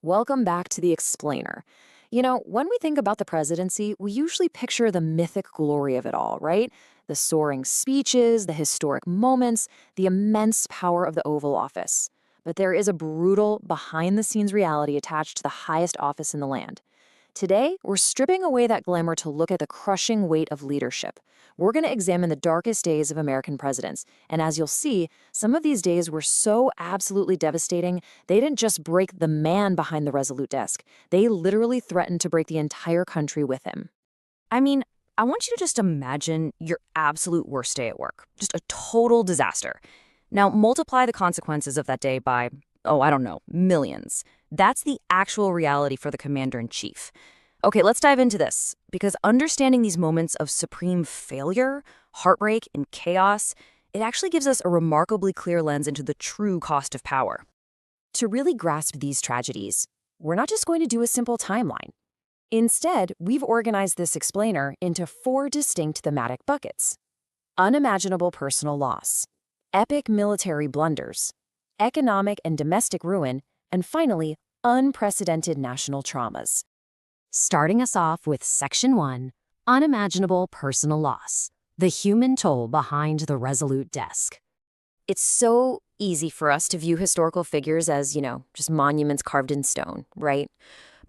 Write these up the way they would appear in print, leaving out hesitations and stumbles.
Welcome back to the Explainer. When we think about the presidency, we usually picture the mythic glory of it all, right? The soaring speeches, the historic moments, the immense power of the Oval Office. But there is a brutal, behind the scenes reality attached to the highest office in the land. Today, we're stripping away that glamour to look at the crushing weight of leadership. We're going to examine the darkest days of American presidents. And as you'll see, some of these days were so absolutely devastating, they didn't just break the man behind the resolute desk. They literally threatened to break the entire country with him. I mean, I want you to just imagine your absolute worst day at work. Just a total disaster. Now, multiply the consequences of that day by, oh, I don't know, millions. That's the actual reality for the commander-in-chief. Okay, let's dive into this, because understanding these moments of supreme failure, heartbreak, and chaos, it actually gives us a remarkably clear lens into the true cost of power. To really grasp these tragedies, we're not just going to do a simple timeline. Instead, we've organized this explainer into 4 distinct thematic buckets: unimaginable personal loss, epic military blunders, economic and domestic ruin, and finally, unprecedented national traumas. Starting us off with Section 1, Unimaginable Personal Loss, the human toll behind the resolute desk. It's so easy for us to view historical figures as, just monuments carved in stone, right?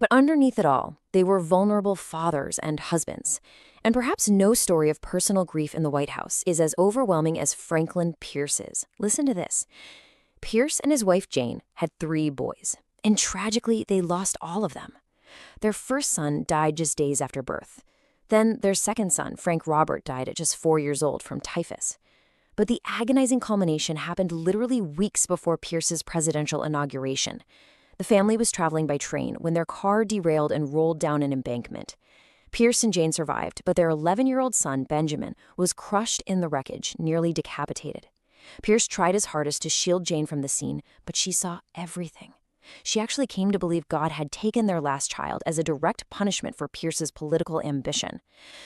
But underneath it all, they were vulnerable fathers and husbands. And perhaps no story of personal grief in the White House is as overwhelming as Franklin Pierce's. Listen to this. Pierce and his wife Jane had 3 boys, and tragically, they lost all of them. Their first son died just days after birth. Then their second son, Frank Robert, died at just 4 years old from typhus. But the agonizing culmination happened literally weeks before Pierce's presidential inauguration. The family was traveling by train when their car derailed and rolled down an embankment. Pierce and Jane survived, but their 11-year-old son, Benjamin, was crushed in the wreckage, nearly decapitated. Pierce tried his hardest to shield Jane from the scene, but she saw everything. She actually came to believe God had taken their last child as a direct punishment for Pierce's political ambition.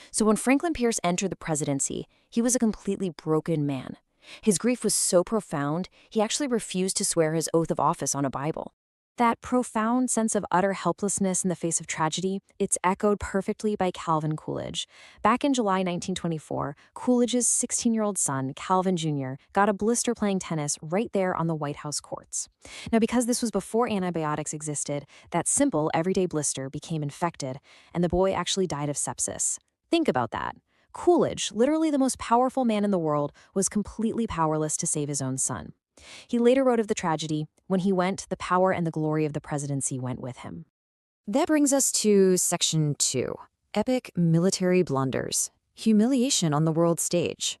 So when Franklin Pierce entered the presidency, he was a completely broken man. His grief was so profound, he actually refused to swear his oath of office on a Bible. That profound sense of utter helplessness in the face of tragedy, it's echoed perfectly by Calvin Coolidge. Back in July 1924, Coolidge's 16-year-old son, Calvin Jr., got a blister playing tennis right there on the White House courts. Now, because this was before antibiotics existed, that simple, everyday blister became infected, and the boy actually died of sepsis. Think about that. Coolidge, literally the most powerful man in the world, was completely powerless to save his own son. He later wrote of the tragedy, "When he went, the power and the glory of the presidency went with him." That brings us to Section 2, Epic Military Blunders, Humiliation on the World Stage.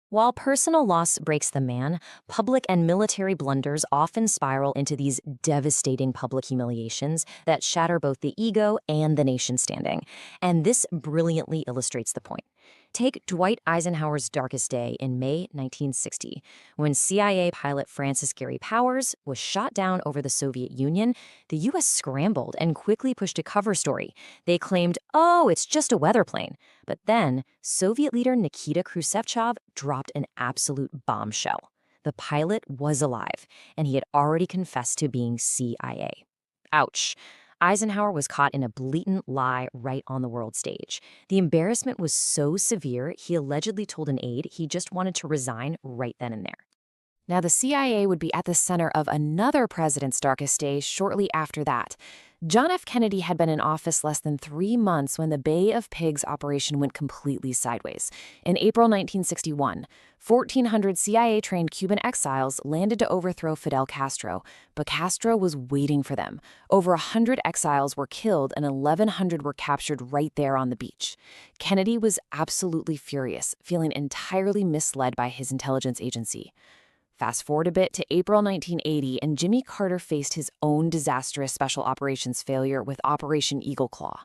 While personal loss breaks the man, public and military blunders often spiral into these devastating public humiliations that shatter both the ego and the nation's standing. And this brilliantly illustrates the point. Take Dwight Eisenhower's darkest day in May 1960, when CIA pilot Francis Gary Powers was shot down over the Soviet Union. The U.S. scrambled and quickly pushed a cover story. They claimed, oh, it's just a weather plane. But then, Soviet leader Nikita Khrushchev dropped an absolute bombshell. The pilot was alive, and he had already confessed to being CIA. Ouch. Eisenhower was caught in a blatant lie right on the world stage. The embarrassment was so severe, he allegedly told an aide he just wanted to resign right then and there. Now, the CIA would be at the center of another president's darkest day shortly after that. John F. Kennedy had been in office less than 3 months when the Bay of Pigs operation went completely sideways. In April 1961, 1,400 CIA-trained Cuban exiles landed to overthrow Fidel Castro, but Castro was waiting for them. Over 100 exiles were killed and 1,100 were captured right there on the beach. Kennedy was absolutely furious, feeling entirely misled by his intelligence agency. Fast forward a bit to April 1980, and Jimmy Carter faced his own disastrous special operations failure with Operation Eagle Claw.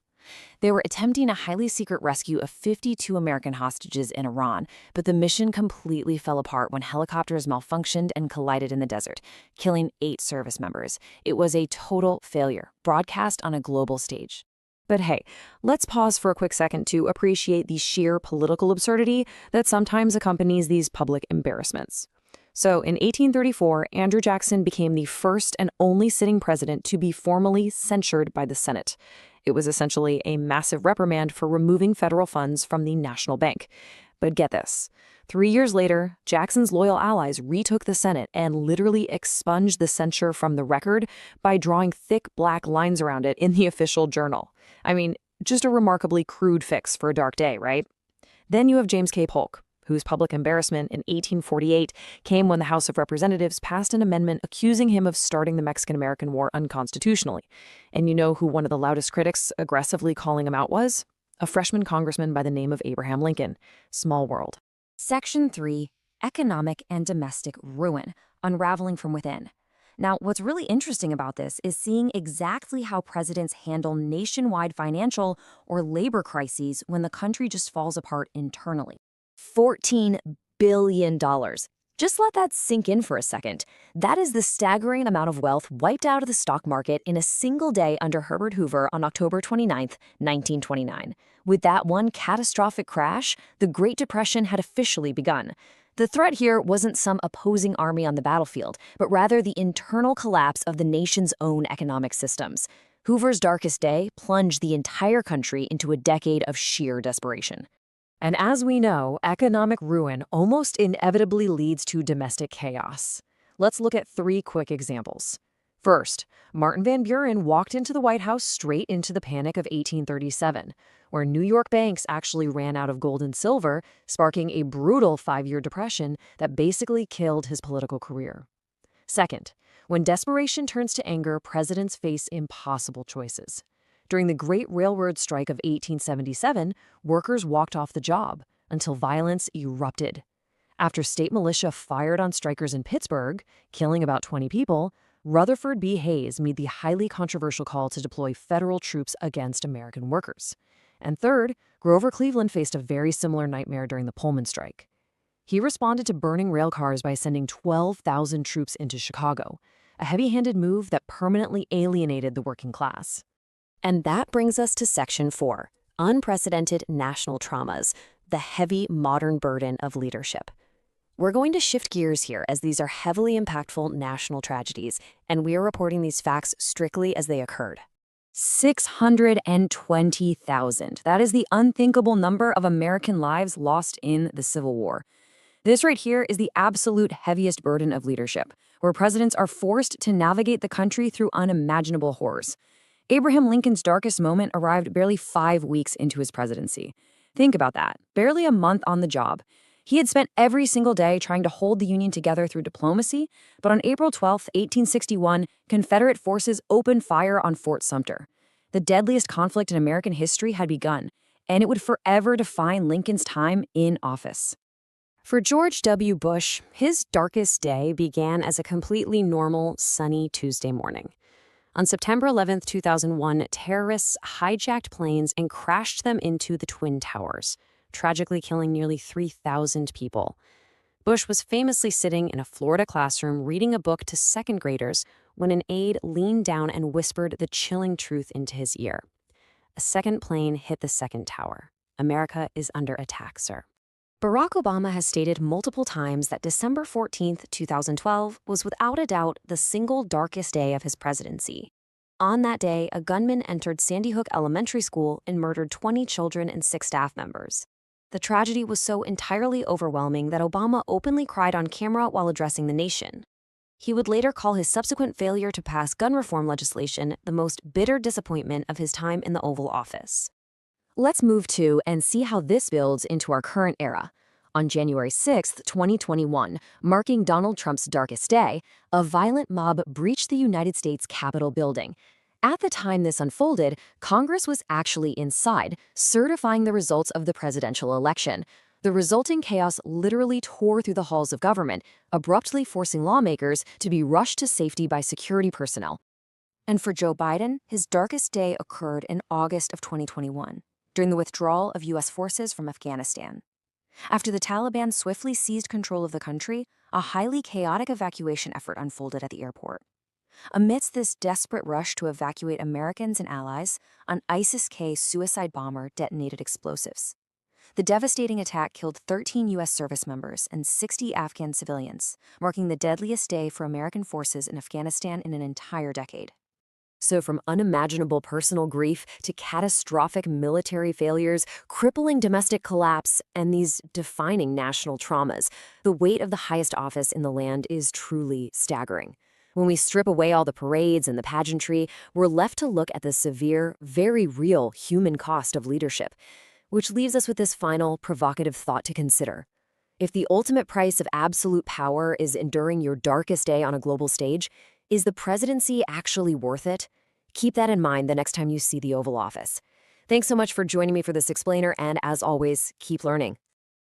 They were attempting a highly secret rescue of 52 American hostages in Iran, but the mission completely fell apart when helicopters malfunctioned and collided in the desert, killing 8 service members. It was a total failure, broadcast on a global stage. But hey, let's pause for a quick second to appreciate the sheer political absurdity that sometimes accompanies these public embarrassments. So in 1834, Andrew Jackson became the first and only sitting president to be formally censured by the Senate. It was essentially a massive reprimand for removing federal funds from the national bank. But get this. 3 years later, Jackson's loyal allies retook the Senate and literally expunged the censure from the record by drawing thick black lines around it in the official journal. I mean, just a remarkably crude fix for a dark day, right? Then you have James K. Polk, whose public embarrassment in 1848 came when the House of Representatives passed an amendment accusing him of starting the Mexican-American War unconstitutionally. And you know who one of the loudest critics aggressively calling him out was? A freshman congressman by the name of Abraham Lincoln. Small world. Section 3, Economic and Domestic Ruin, Unraveling from Within. Now, what's really interesting about this is seeing exactly how presidents handle nationwide financial or labor crises when the country just falls apart internally. $14 billion. Just let that sink in for a second. That is the staggering amount of wealth wiped out of the stock market in a single day under Herbert Hoover on October 29, 1929. With that one catastrophic crash, the Great Depression had officially begun. The threat here wasn't some opposing army on the battlefield, but rather the internal collapse of the nation's own economic systems. Hoover's darkest day plunged the entire country into a decade of sheer desperation. And as we know, economic ruin almost inevitably leads to domestic chaos. Let's look at 3 quick examples. First, Martin Van Buren walked into the White House straight into the Panic of 1837, where New York banks actually ran out of gold and silver, sparking a brutal 5-year depression that basically killed his political career. Second, when desperation turns to anger, presidents face impossible choices. During the Great Railroad Strike of 1877, workers walked off the job until violence erupted. After state militia fired on strikers in Pittsburgh, killing about 20 people, Rutherford B. Hayes made the highly controversial call to deploy federal troops against American workers. And third, Grover Cleveland faced a very similar nightmare during the Pullman strike. He responded to burning rail cars by sending 12,000 troops into Chicago, a heavy-handed move that permanently alienated the working class. And that brings us to Section 4, Unprecedented National Traumas, the heavy modern burden of leadership. We're going to shift gears here as these are heavily impactful national tragedies, and we are reporting these facts strictly as they occurred. 620,000. That is the unthinkable number of American lives lost in the Civil War. This right here is the absolute heaviest burden of leadership, where presidents are forced to navigate the country through unimaginable horrors. Abraham Lincoln's darkest moment arrived barely 5 weeks into his presidency. Think about that, barely a month on the job. He had spent every single day trying to hold the Union together through diplomacy, but on April 12, 1861, Confederate forces opened fire on Fort Sumter. The deadliest conflict in American history had begun, and it would forever define Lincoln's time in office. For George W. Bush, his darkest day began as a completely normal, sunny Tuesday morning. On September 11, 2001, terrorists hijacked planes and crashed them into the Twin Towers, tragically killing nearly 3,000 people. Bush was famously sitting in a Florida classroom reading a book to second graders when an aide leaned down and whispered the chilling truth into his ear. A second plane hit the second tower. America is under attack, sir. Barack Obama has stated multiple times that December 14, 2012 was without a doubt the single darkest day of his presidency. On that day, a gunman entered Sandy Hook Elementary School and murdered 20 children and 6 staff members. The tragedy was so entirely overwhelming that Obama openly cried on camera while addressing the nation. He would later call his subsequent failure to pass gun reform legislation the most bitter disappointment of his time in the Oval Office. Let's move to and see how this builds into our current era. On January 6, 2021, marking Donald Trump's darkest day, a violent mob breached the United States Capitol building. At the time this unfolded, Congress was actually inside, certifying the results of the presidential election. The resulting chaos literally tore through the halls of government, abruptly forcing lawmakers to be rushed to safety by security personnel. And for Joe Biden, his darkest day occurred in August of 2021. During the withdrawal of U.S. forces from Afghanistan. After the Taliban swiftly seized control of the country, a highly chaotic evacuation effort unfolded at the airport. Amidst this desperate rush to evacuate Americans and allies, an ISIS-K suicide bomber detonated explosives. The devastating attack killed 13 U.S. service members and 60 Afghan civilians, marking the deadliest day for American forces in Afghanistan in an entire decade. So, from unimaginable personal grief to catastrophic military failures, crippling domestic collapse, and these defining national traumas, the weight of the highest office in the land is truly staggering. When we strip away all the parades and the pageantry, we're left to look at the severe, very real human cost of leadership, which leaves us with this final, provocative thought to consider. If the ultimate price of absolute power is enduring your darkest day on a global stage, is the presidency actually worth it? Keep that in mind the next time you see the Oval Office. Thanks so much for joining me for this explainer, and as always, keep learning.